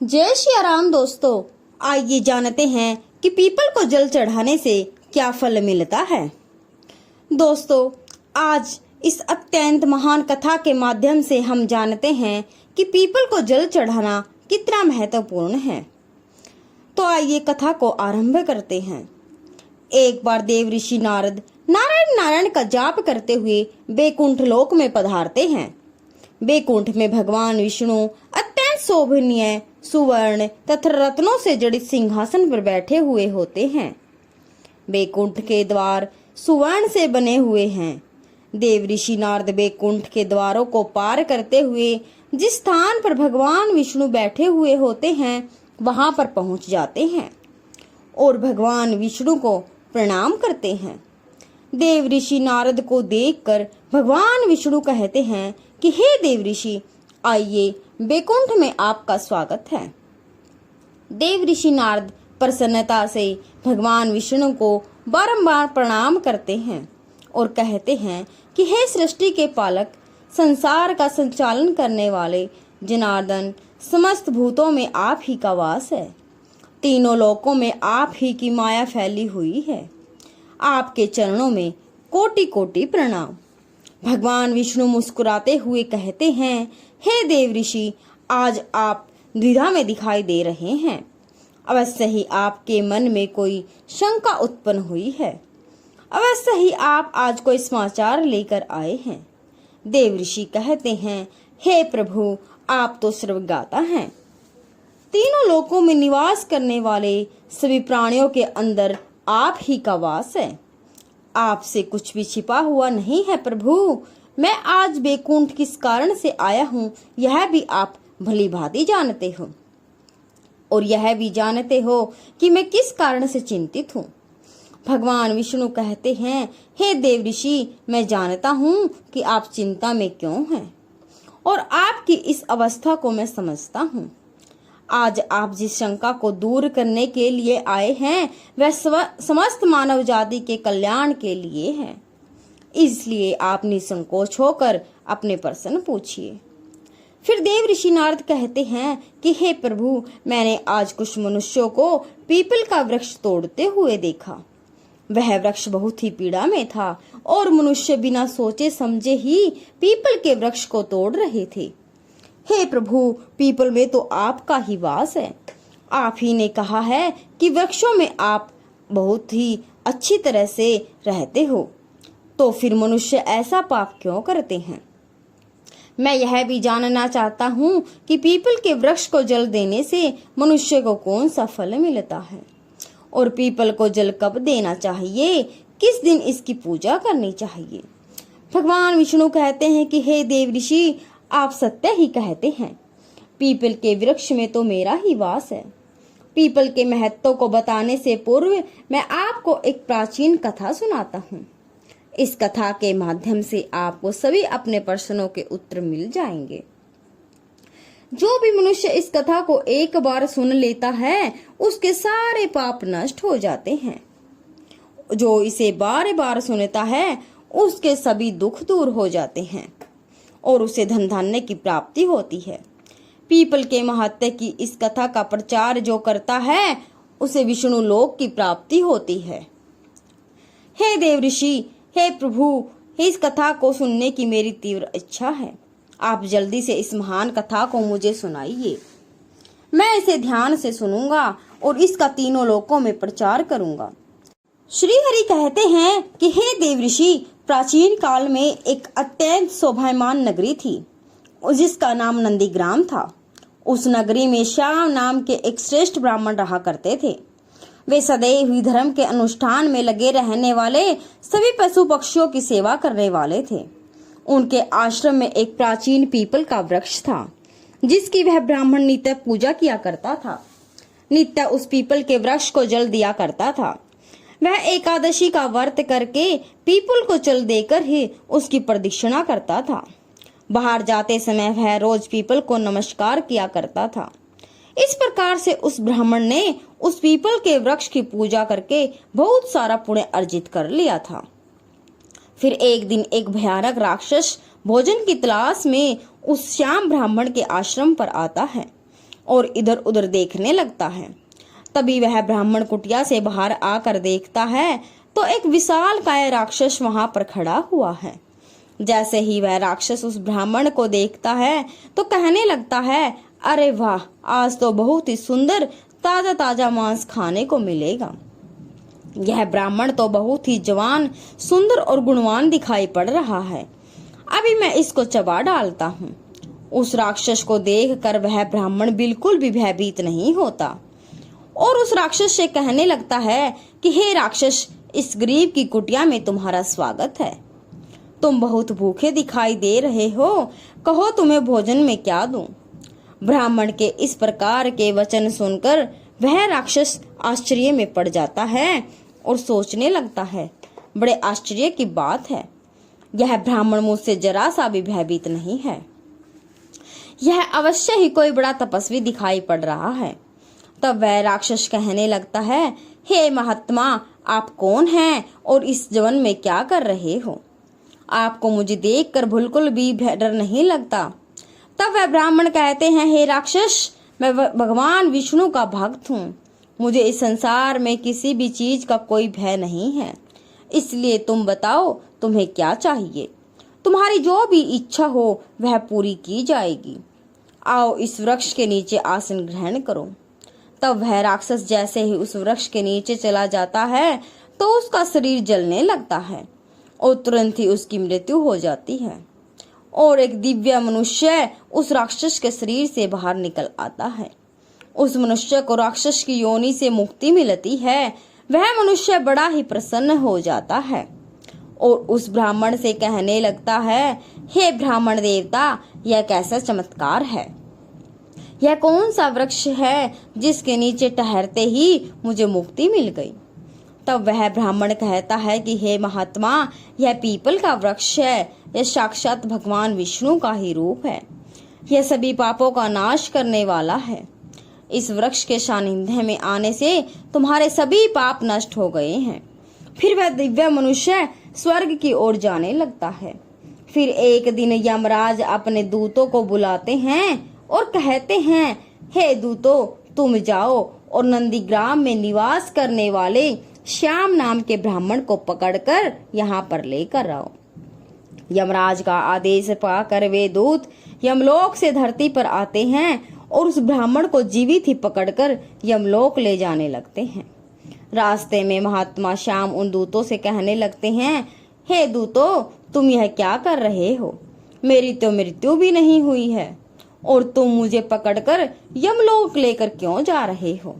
जय श्री राम दोस्तों, आइए जानते हैं कि पीपल को जल चढ़ाने से क्या फल मिलता है। दोस्तों, आज इस अत्यंत महान कथा के माध्यम से हम जानते हैं कि पीपल को जल चढ़ाना कितना महत्वपूर्ण है। तो आइए कथा को आरंभ करते हैं। एक बार देव ऋषि नारद नारायण नारायण का जाप करते हुए बैकुंठ लोक में पधारते हैं। बैकुंठ में भगवान विष्णु अत्यंत शोभनीय सुवर्ण तथा रत्नों से जड़ित सिंहासन पर बैठे हुए होते हैं। बैकुंठ के द्वार सुवर्ण से बने हुए हैं। देव ऋषि नारद बैकुंठ के द्वारों को पार करते हुए जिस स्थान पर भगवान विष्णु बैठे हुए होते हैं वहां पर पहुंच जाते हैं और भगवान विष्णु को प्रणाम करते हैं। देव ऋषि नारद को देखकर भगवान विष्णु कहते हैं कि हे देव ऋषि, आइए, बैकुंठ में आपका स्वागत है। देव ऋषि नारद प्रसन्नता से भगवान विष्णु को बारंबार प्रणाम करते हैं और कहते हैं कि हे सृष्टि के पालक, संसार का संचालन करने वाले जनार्दन, समस्त भूतों में आप ही का वास है। तीनों लोकों में आप ही की माया फैली हुई है। आपके चरणों में कोटि कोटि प्रणाम। भगवान विष्णु मुस्कुराते हुए कहते हैं, हे देव ऋषि, आज आप द्विधा में दिखाई दे रहे हैं। अवश्य ही आपके मन में कोई शंका उत्पन्न हुई है। अवश्य ही आप आज कोई समाचार लेकर आए हैं। देव ऋषि कहते हैं, हे प्रभु, आप तो सर्वज्ञाता हैं। तीनों लोकों में निवास करने वाले सभी प्राणियों के अंदर आप ही का वास है। आपसे कुछ भी छिपा हुआ नहीं है प्रभु। मैं आज बैकुंठ किस कारण से आया हूँ यह भी आप भली भांति जानते हो और यह भी जानते हो कि मैं किस कारण से चिंतित हूँ। भगवान विष्णु कहते हैं, हे देव ऋषि, मैं जानता हूँ कि आप चिंता में क्यों हैं और आपकी इस अवस्था को मैं समझता हूँ। आज आप जिस शंका को दूर करने के लिए आए हैं वह समस्त मानव जाति के कल्याण के लिए है। इसलिए आप निसंकोच होकर अपने प्रश्न पूछिए। फिर देव ऋषि नारद कहते हैं कि हे प्रभु, मैंने आज कुछ मनुष्यों को पीपल का वृक्ष तोड़ते हुए देखा। वह वृक्ष बहुत ही पीड़ा में था और मनुष्य बिना सोचे समझे ही पीपल के वृक्ष को तोड़ रहे थे। हे प्रभु, पीपल में तो आपका ही वास है। आप ही ने कहा है कि वृक्षों में आप बहुत ही अच्छी तरह से रहते हो, तो फिर मनुष्य ऐसा पाप क्यों करते हैं। मैं यह भी जानना चाहता हूँ कि पीपल के वृक्ष को जल देने से मनुष्य को कौन सा फल मिलता है और पीपल को जल कब देना चाहिए, किस दिन इसकी पूजा करनी चाहिए। भगवान विष्णु कहते हैं कि हे देव ऋषि, आप सत्य ही कहते हैं। पीपल के वृक्ष में तो मेरा ही वास है। पीपल के महत्व को बताने से पूर्व मैं आपको एक प्राचीन कथा सुनाता हूँ। इस कथा के माध्यम से आपको सभी अपने प्रश्नों के उत्तर मिल जाएंगे। जो भी मनुष्य इस कथा को एक बार सुन लेता है उसके सारे पाप नष्ट हो जाते हैं। जो इसे बार बार सुनता है उसके सभी दुख दूर हो जाते हैं और उसे धन धान्य की प्राप्ति होती है। पीपल के महत्व की इस कथा का प्रचार जो करता है उसे विष्णु लोक की प्राप्ति होती है। हे देव ऋषि, हे प्रभु, इस कथा को सुनने की मेरी तीव्र इच्छा है। आप जल्दी से इस महान कथा को मुझे सुनाइए। मैं इसे ध्यान से सुनूंगा और इसका तीनों लोकों में प्रचार करूंगा। श्री हरि कहते हैं कि हे देव ऋषि, प्राचीन काल में एक अत्यंत शोभायमान नगरी थी जिसका नाम नंदीग्राम था। उस नगरी में श्याम नाम के एक श्रेष्ठ ब्राह्मण रहा करते थे। वे सदैव ही धर्म के अनुष्ठान में लगे रहने वाले, सभी पशु पक्षियों की सेवा करने वाले थे। उनके आश्रम में एक प्राचीन पीपल का वृक्ष था जिसकी वह ब्राह्मण नित्य पूजा किया करता था। नित्य उस पीपल के वृक्ष को जल दिया करता था। वह एकादशी का व्रत करके पीपल को जल देकर ही उसकी प्रदक्षिणा करता था। बाहर जाते समय वह रोज पीपल को नमस्कार किया करता था। इस प्रकार से उस ब्राह्मण ने उस पीपल के वृक्ष की पूजा करके बहुत सारा पुण्य अर्जित कर लिया था। फिर एक दिन एक भयानक राक्षस भोजन की तलाश में उस श्याम ब्राह्मण के आश्रम पर आता है। और इधर उधर देखने लगता है। तभी वह ब्राह्मण कुटिया से बाहर आकर देखता है तो एक विशालकाय राक्षस वहां पर खड़ा हुआ है। जैसे ही वह राक्षस उस ब्राह्मण को देखता है तो कहने लगता है, अरे वाह, आज तो बहुत ही सुंदर ताजा ताजा मांस खाने को मिलेगा। यह ब्राह्मण तो बहुत ही जवान, सुंदर और गुणवान दिखाई पड़ रहा है। अभी मैं इसको चबा डालता हूँ। उस राक्षस को देखकर वह ब्राह्मण बिल्कुल भी भयभीत नहीं होता और उस राक्षस से कहने लगता है कि हे राक्षस, इस गरीब की कुटिया में तुम्हारा स्वागत है। तुम बहुत भूखे दिखाई दे रहे हो, कहो तुम्हें भोजन में क्या दूं? ब्राह्मण के इस प्रकार के वचन सुनकर वह राक्षस आश्चर्य में पड़ जाता है और सोचने लगता है, बड़े आश्चर्य की बात है, यह ब्राह्मण मुझसे जरा सा भी भयभीत नहीं है। यह अवश्य ही कोई बड़ा तपस्वी दिखाई पड़ रहा है। तब वह राक्षस कहने लगता है, हे महात्मा, आप कौन हैं और इस वन में क्या कर रहे हो? आपको मुझे देखकर बिल्कुल भी डर नहीं लगता। तब वह ब्राह्मण कहते हैं, हे राक्षस, मैं भगवान विष्णु का भक्त हूँ। मुझे इस संसार में किसी भी चीज का कोई भय नहीं है। इसलिए तुम बताओ, तुम्हें क्या चाहिए? तुम्हारी जो भी इच्छा हो वह पूरी की जाएगी। आओ इस वृक्ष के नीचे आसन ग्रहण करो। तब वह राक्षस जैसे ही उस वृक्ष के नीचे चला जाता है तो उसका शरीर जलने लगता है और तुरंत ही उसकी मृत्यु हो जाती है और एक दिव्य मनुष्य उस राक्षस के शरीर से बाहर निकल आता है। उस मनुष्य को राक्षस की योनि से मुक्ति मिलती है। वह मनुष्य बड़ा ही प्रसन्न हो जाता है और उस ब्राह्मण से कहने लगता है, हे ब्राह्मण देवता, यह कैसा चमत्कार है? यह कौन सा वृक्ष है जिसके नीचे ठहरते ही मुझे मुक्ति मिल गई? तब वह ब्राह्मण कहता है कि हे महात्मा, यह पीपल का वृक्ष है। यह साक्षात भगवान विष्णु का ही रूप है। यह सभी पापों का नाश करने वाला है। इस वृक्ष के सानिध्य में आने से तुम्हारे सभी पाप नष्ट हो गए हैं। फिर वह दिव्य मनुष्य स्वर्ग की ओर जाने लगता है। फिर एक दिन यमराज अपने दूतों को बुलाते हैं और कहते हैं, हे दूतों, तुम जाओ और नंदीग्राम में निवास करने वाले श्याम नाम के ब्राह्मण को पकड़कर यहाँ पर लेकर आओ। यमराज का आदेश पाकर वे दूत यमलोक से धरती पर आते हैं और उस ब्राह्मण को जीवित ही पकड़कर यमलोक ले जाने लगते हैं। रास्ते में महात्मा श्याम उन दूतों से कहने लगते हैं, हे दूतों, तुम यह क्या कर रहे हो? मेरी तो मृत्यु भी नहीं हुई है और तुम मुझे पकड़कर यमलोक लेकर क्यों जा रहे हो?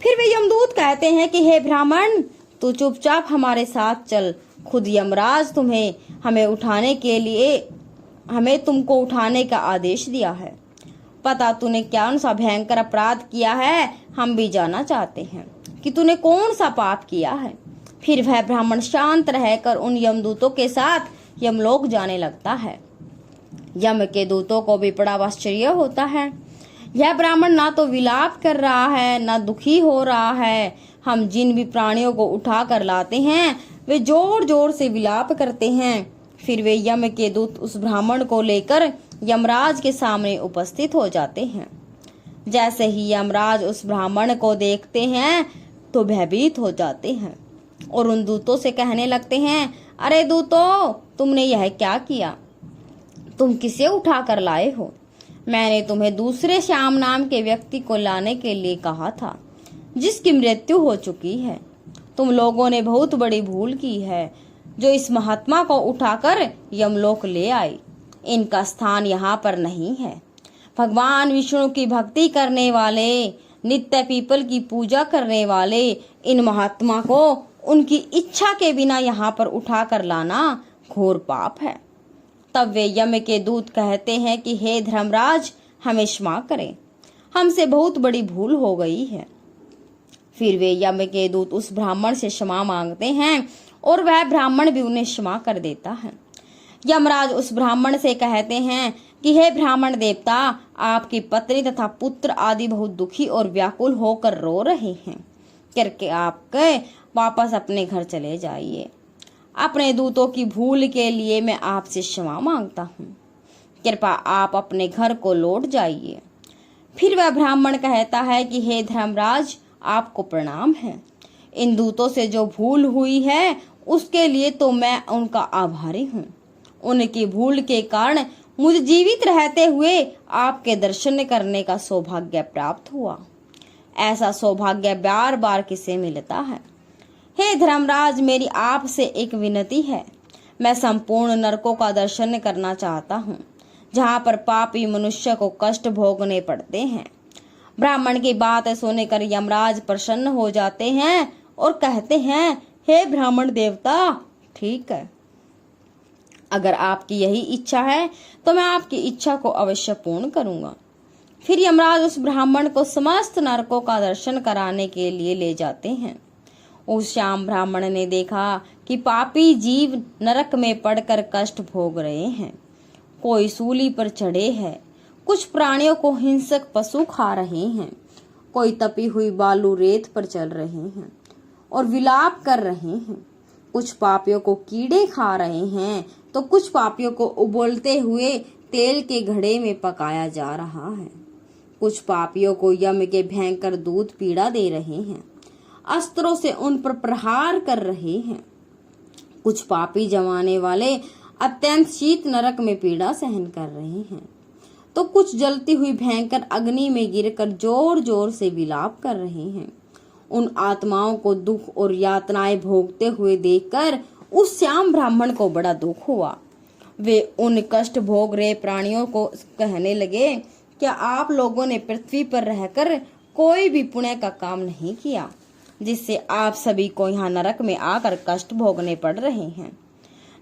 फिर वे यमदूत कहते हैं कि हे ब्राह्मण, तू चुपचाप हमारे साथ चल। खुद यमराज हमें तुमको उठाने का आदेश दिया है। पता तूने कौन सा भयंकर अपराध किया है, हम भी जानना चाहते हैं कि तूने कौन सा पाप किया है। फिर वह ब्राह्मण शांत रहकर उन यमदूतों के साथ यमलोक जाने लगता है। यम के दूतों को भी बड़ा आश्चर्य होता है। यह ब्राह्मण ना तो विलाप कर रहा है, ना दुखी हो रहा है। हम जिन भी प्राणियों को उठा कर लाते हैं वे जोर जोर से विलाप करते हैं। फिर वे यम के दूत उस ब्राह्मण को लेकर यमराज के सामने उपस्थित हो जाते हैं। जैसे ही यमराज उस ब्राह्मण को देखते हैं तो भयभीत हो जाते हैं और उन दूतों से कहने लगते हैं, अरे दूतों, तुमने यह क्या किया? तुम किसे उठा कर लाए हो? मैंने तुम्हें दूसरे श्याम नाम के व्यक्ति को लाने के लिए कहा था, जिसकी मृत्यु हो चुकी है। तुम लोगों ने बहुत बड़ी भूल की है जो इस महात्मा को उठाकर यमलोक ले आई। इनका स्थान यहाँ पर नहीं है। भगवान विष्णु की भक्ति करने वाले, नित्य पीपल की पूजा करने वाले इन महात्मा को उनकी इच्छा के बिना यहाँ पर उठा कर लाना घोर पाप है। तब वे यम के दूत कहते हैं कि हे धर्मराज, हमें क्षमा करें, हमसे बहुत बड़ी भूल हो गई है। फिर वे यम के दूत उस ब्राह्मण से क्षमा मांगते हैं और वह ब्राह्मण भी उन्हें क्षमा कर देता है। यमराज उस ब्राह्मण से कहते हैं कि हे ब्राह्मण देवता, आपकी पत्नी तथा पुत्र आदि बहुत दुखी और व्याकुल होकर रो रहे हैं। करके आपके वापस अपने घर चले जाइए। अपने दूतों की भूल के लिए मैं आपसे क्षमा मांगता हूँ। कृपा आप अपने घर को लौट जाइए। फिर वह ब्राह्मण कहता है कि हे धर्मराज, आपको प्रणाम है। इन दूतों से जो भूल हुई है उसके लिए तो मैं उनका आभारी हूँ। उनकी भूल के कारण मुझे जीवित रहते हुए आपके दर्शन करने का सौभाग्य प्राप्त हुआ। ऐसा सौभाग्य बार बार किसे मिलता है। हे धर्मराज, मेरी आपसे एक विनती है। मैं संपूर्ण नरकों का दर्शन करना चाहता हूँ, जहाँ पर पापी मनुष्य को कष्ट भोगने पड़ते हैं। ब्राह्मण की बात सुनकर यमराज प्रसन्न हो जाते हैं और कहते हैं, हे ब्राह्मण देवता, ठीक है, अगर आपकी यही इच्छा है तो मैं आपकी इच्छा को अवश्य पूर्ण करूंगा। फिर यमराज उस ब्राह्मण को समस्त नरकों का दर्शन कराने के लिए ले जाते हैं। उस श्याम ब्राह्मण ने देखा कि पापी जीव नरक में पड़कर कष्ट भोग रहे हैं। कोई सूली पर चढ़े हैं, कुछ प्राणियों को हिंसक पशु खा रहे हैं, कोई तपी हुई बालू रेत पर चल रहे हैं और विलाप कर रहे हैं। कुछ पापियों को कीड़े खा रहे हैं तो कुछ पापियों को उबलते हुए तेल के घड़े में पकाया जा रहा है। कुछ पापियों को यम के भयंकर दूध पीड़ा दे रहे हैं, अस्त्रों से उन पर प्रहार कर रहे हैं। कुछ पापी जमाने वाले अत्यंत शीत नरक में पीड़ा सहन कर रहे हैं, तो कुछ जलती हुई भयंकर अग्नि में गिरकर जोर जोर से विलाप कर रहे हैं। उन आत्माओं को दुख और यातनाएं भोगते हुए देखकर उस श्याम ब्राह्मण को बड़ा दुख हुआ। वे उन कष्ट भोग रहे प्राणियों को कहने लगे, क्या आप लोगों ने पृथ्वी पर रहकर कोई भी पुण्य का काम नहीं किया, जिससे आप सभी को यहाँ नरक में आकर कष्ट भोगने पड़ रहे हैं?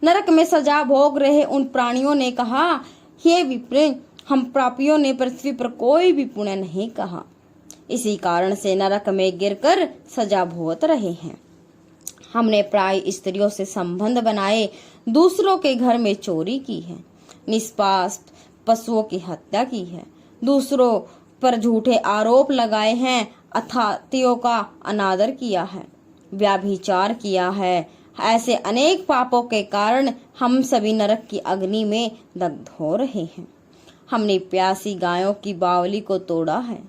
नरक में सजा भोग रहे उन प्राणियों ने कहा, हे विप्र, हम पापियों ने पृथ्वी पर कोई भी पुण्य नहीं कहा, इसी कारण से नरक में गिरकर सजा भोग रहे हैं। हमने प्राय स्त्रियों से संबंध बनाए, दूसरों के घर में चोरी की है, निष्पाप पशुओं की हत्या की है, दूसरों पर झूठे आरोप लगाए हैं, अथातियों का अनादर किया है, व्यभिचार किया है। ऐसे अनेक पापों के कारण हम सभी नरक की अग्नि में दग्ध हो रहे हैं। हमने प्यासी गायों की बावली को तोड़ा है,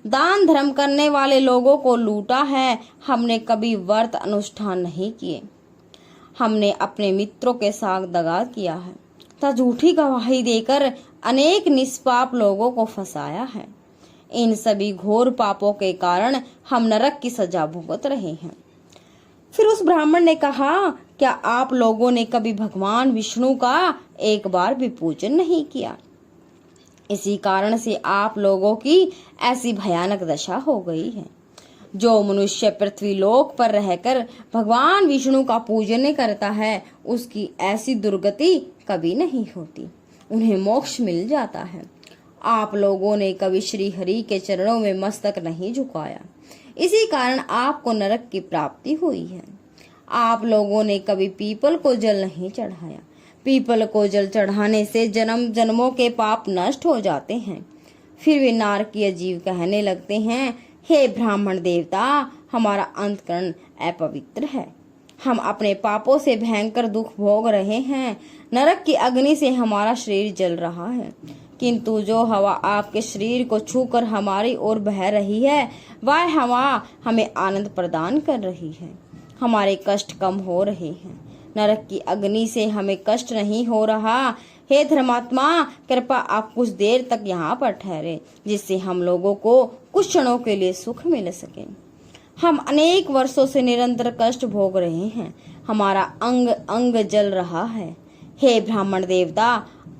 दान धर्म करने वाले लोगों को लूटा है, हमने कभी व्रत अनुष्ठान नहीं किए, हमने अपने मित्रों के साथ दगा किया है तथा झूठी गवाही देकर अनेक निष्पाप लोगों को फंसाया है। इन सभी घोर पापों के कारण हम नरक की सजा भुगत रहे हैं। फिर उस ब्राह्मण ने कहा, क्या आप लोगों ने कभी भगवान विष्णु का एक बार भी पूजन नहीं किया? इसी कारण से आप लोगों की ऐसी भयानक दशा हो गई है। जो मनुष्य पृथ्वी लोक पर रहकर भगवान विष्णु का पूजन करता है, उसकी ऐसी दुर्गति कभी नहीं होती, उन्हें मोक्ष मिल जाता है। आप लोगों ने कभी श्री हरि के चरणों में मस्तक नहीं झुकाया, इसी कारण आपको नरक की प्राप्ति हुई है। आप लोगों ने कभी पीपल को जल नहीं चढ़ाया, पीपल को जल चढ़ाने से जन्म जन्मों के पाप नष्ट हो जाते हैं। फिर वे नारकीय जीव कहने लगते हैं, हे ब्राह्मण देवता, हमारा अंतकरण अपवित्र है, हम अपने पापों से भयंकर दुख भोग रहे हैं, नरक की अग्नि से हमारा शरीर जल रहा है, किंतु जो हवा आपके शरीर को छूकर हमारी ओर बह रही है, वह हवा हमें आनंद प्रदान कर रही है, हमारे कष्ट कम हो रहे हैं, नरक की अग्नि से हमें कष्ट नहीं हो रहा। हे धर्मात्मा, कृपा आप कुछ देर तक यहाँ पर ठहरे, जिससे हम लोगों को कुछ क्षणों के लिए सुख मिल सके। हम अनेक वर्षों से निरंतर कष्ट भोग रहे हैं, हमारा अंग अंग जल रहा है। हे ब्राह्मण देवता,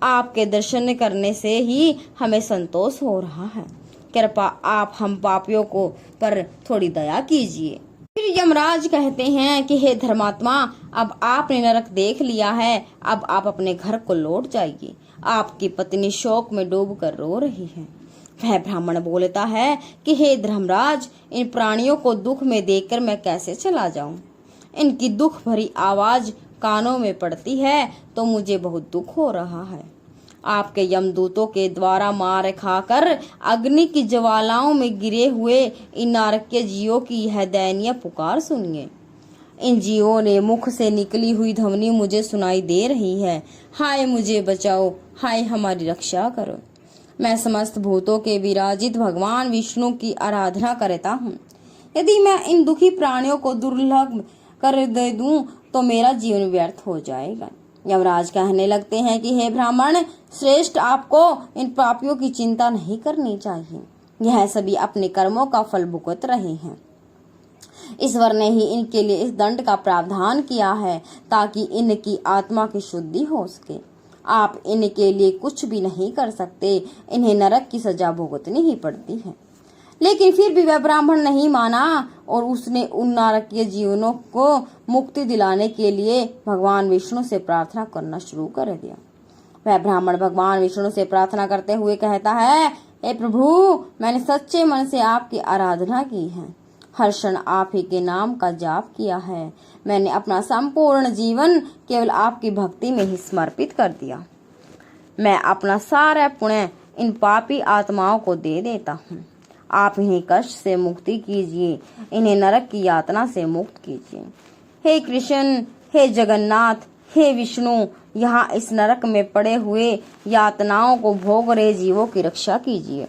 आपके दर्शन करने से ही हमें संतोष हो रहा है, कृपा आप हम पापियों को पर थोड़ी दया कीजिए। फिर यमराज कहते हैं कि हे धर्मात्मा, अब आपने नरक देख लिया है, अब आप अपने घर को लौट जाइए। आपकी पत्नी शोक में डूब कर रो रही है। वह ब्राह्मण बोलता है कि हे धर्मराज, इन प्राणियों को दुख में देखकर मैं कैसे चला जाऊं? इनकी दुख भरी आवाज कानों में पड़ती है तो मुझे बहुत दुख हो रहा है। आपके यमदूतों के द्वारा मार खाकर अग्नि की ज्वालाओं में गिरे हुए इन नारकीय जीवों की यह दयनीय पुकार सुनिए। इन जीवों ने मुख से निकली हुई ध्वनि मुझे सुनाई दे रही है, हाय मुझे बचाओ, हाय हमारी रक्षा करो। मैं समस्त भूतों के विराजित भगवान विष्णु की आराधना करता हूँ। यदि मैं इन दुखी प्राणियों को दुर्लभ कर दे दूं तो मेरा जीवन व्यर्थ हो जाएगा। यमराज कहने लगते हैं कि हे ब्राह्मण श्रेष्ठ, आपको इन पापियों की चिंता नहीं करनी चाहिए। यह सभी अपने कर्मों का फल भुगत रहे हैं। ईश्वर ने ही इनके लिए इस दंड का प्रावधान किया है ताकि इनकी आत्मा की शुद्धि हो सके। आप इनके लिए कुछ भी नहीं कर सकते, इन्हें नरक की सजा भुगतनी ही पड़ती है। लेकिन फिर भी वह ब्राह्मण नहीं माना और उसने उन नरकीय जीवनों को मुक्ति दिलाने के लिए भगवान विष्णु से प्रार्थना करना शुरू कर दिया। वह ब्राह्मण भगवान विष्णु से प्रार्थना करते हुए कहता है, हे प्रभु, मैंने सच्चे मन से आपकी आराधना की है, हर क्षण आप ही के नाम का जाप किया है। मैंने अपना संपूर्ण जीवन केवल आपकी भक्ति में ही समर्पित कर दिया। मैं अपना सारा पुण्य इन पापी आत्माओं को दे देता हूँ। आप इन्हें कष्ट से मुक्ति कीजिए, इन्हें नरक की यातना से मुक्त कीजिए। हे कृष्ण, हे जगन्नाथ, हे विष्णु, यहाँ इस नरक में पड़े हुए यातनाओं को भोग रहे जीवों की रक्षा कीजिए।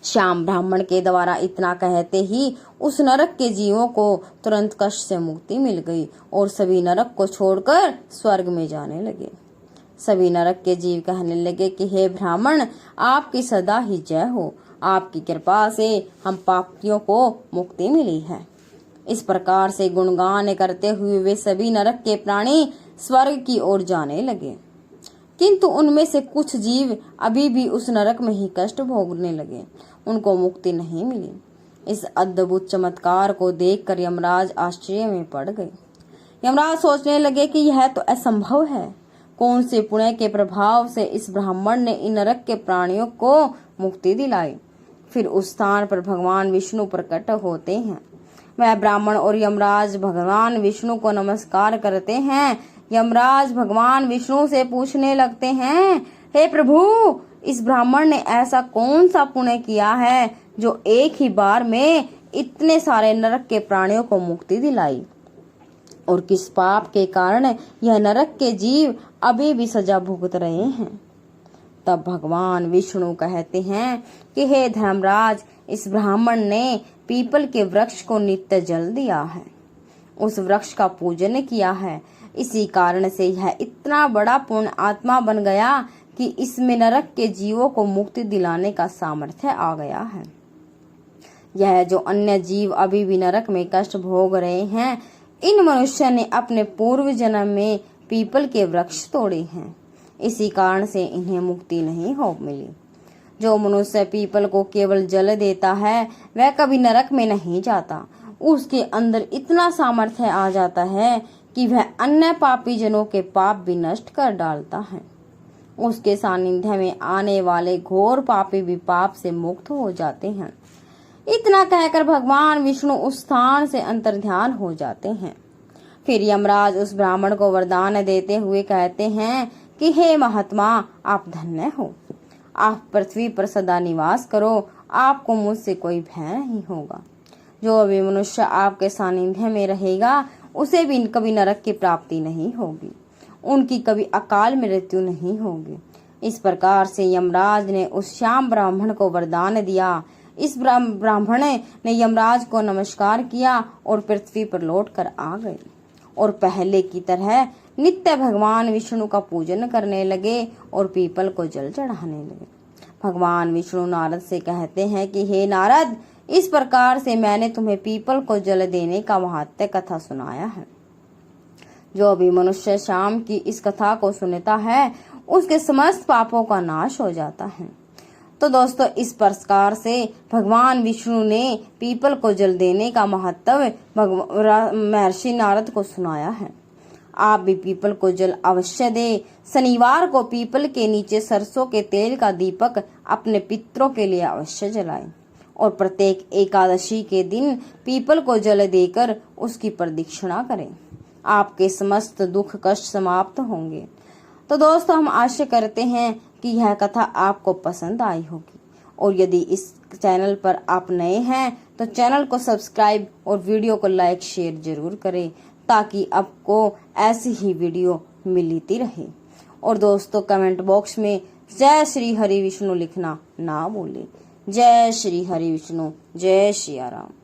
श्याम ब्राह्मण के द्वारा इतना कहते ही उस नरक के जीवों को तुरंत कष्ट से मुक्ति मिल गई और सभी नरक को छोड़कर स्वर्ग में जाने लगे। सभी नरक के जीव कहने लगे कि हे ब्राह्मण, आपकी सदा ही जय हो। आपकी कृपा से हम पापियों को मुक्ति मिली है। इस प्रकार से गुणगान करते हुए वे सभी नरक के प्राणी स्वर्ग की ओर जाने लगे। किंतु उनमें से कुछ जीव अभी भी उस नरक में ही कष्ट भोगने लगे, उनको मुक्ति नहीं मिली। इस अद्भुत चमत्कार को देखकर यमराज आश्चर्य में पड़ गए। यमराज सोचने लगे कि यह तो असंभव है। कौन से पुण्य के प्रभाव से इस ब्राह्मण ने इन नरक के प्राणियों को मुक्ति दिलाई। फिर उस स्थान पर भगवान विष्णु प्रकट होते हैं। वह ब्राह्मण और यमराज भगवान विष्णु को नमस्कार करते हैं। यमराज भगवान विष्णु से पूछने लगते हैं, हे प्रभु, इस ब्राह्मण ने ऐसा कौन सा पुण्य किया है जो एक ही बार में इतने सारे नरक के प्राणियों को मुक्ति दिलाई, और किस पाप के कारण यह नरक के जीव अभी भी सजा भुगत रहे हैं। तब भगवान विष्णु कहते हैं कि हे धर्मराज, इस ब्राह्मण ने पीपल के वृक्ष को नित्य जल दिया है, उस वृक्ष का पूजन किया है। इसी कारण से यह इतना बड़ा पुण्य आत्मा बन गया कि इसमें नरक के जीवों को मुक्ति दिलाने का सामर्थ्य आ गया है। यह जो अन्य जीव अभी भी नरक में कष्ट भोग रहे हैं, इन मनुष्य ने अपने पूर्व जन्म में पीपल के वृक्ष तोड़े हैं, इसी कारण से इन्हें मुक्ति नहीं हो मिली। जो मनुष्य पीपल को केवल जल देता है वह कभी नरक में नहीं जाता। उसके अंदर इतना सामर्थ्य आ जाता है कि वह अन्य पापी जनों के पाप भी नष्ट कर डालता है। उसके सानिध्य में आने वाले घोर पापी भी पाप से मुक्त हो जाते हैं। इतना कहकर भगवान विष्णु उस स्थान से अंतर्ध्यान हो जाते हैं। फिर यमराज उस ब्राह्मण को वरदान देते हुए कहते हैं कि हे महात्मा, आप धन्य हो। आप पृथ्वी पर सदा निवास करो, आपको मुझसे कोई भय नहीं होगा। जो भी मनुष्य आपके सानिध्य में रहेगा उसे भी कभी नरक की प्राप्ति नहीं होगी, उनकी कभी अकाल मृत्यु नहीं होगी। इस प्रकार से यमराज ने उस श्याम ब्राह्मण को वरदान दिया। इस ब्राह्मण ने यमराज को नमस्कार किया और पृथ्वी पर लौटकर आ गए और पहले की तरह नित्य भगवान विष्णु का पूजन करने लगे और पीपल को जल चढ़ाने लगे। भगवान विष्णु नारद से कहते हैं कि हे नारद, इस प्रकार से मैंने तुम्हें पीपल को जल देने का महात्म्य कथा सुनाया है। जो भी मनुष्य शाम की इस कथा को सुनता है उसके समस्त पापों का नाश हो जाता है। तो दोस्तों, इस प्रकार से भगवान विष्णु ने पीपल को जल देने का महत्व महर्षि नारद को सुनाया है। आप भी पीपल को जल अवश्य दे। शनिवार को पीपल के नीचे सरसों के तेल का दीपक अपने पितरों के लिए अवश्य जलाएं और प्रत्येक एकादशी के दिन पीपल को जल देकर उसकी प्रदक्षिणा करें। आपके समस्त दुख कष्ट समाप्त होंगे। तो दोस्तों, हम आशा करते हैं कि यह कथा आपको पसंद आई होगी, और यदि इस चैनल पर आप नए हैं तो चैनल को सब्सक्राइब और वीडियो को लाइक शेयर जरूर करें ताकि आपको ऐसी ही वीडियो मिलती रहे। और दोस्तों, कमेंट बॉक्स में जय श्री हरि विष्णु लिखना ना भूलें। जय श्री हरि विष्णु, जय सिया राम।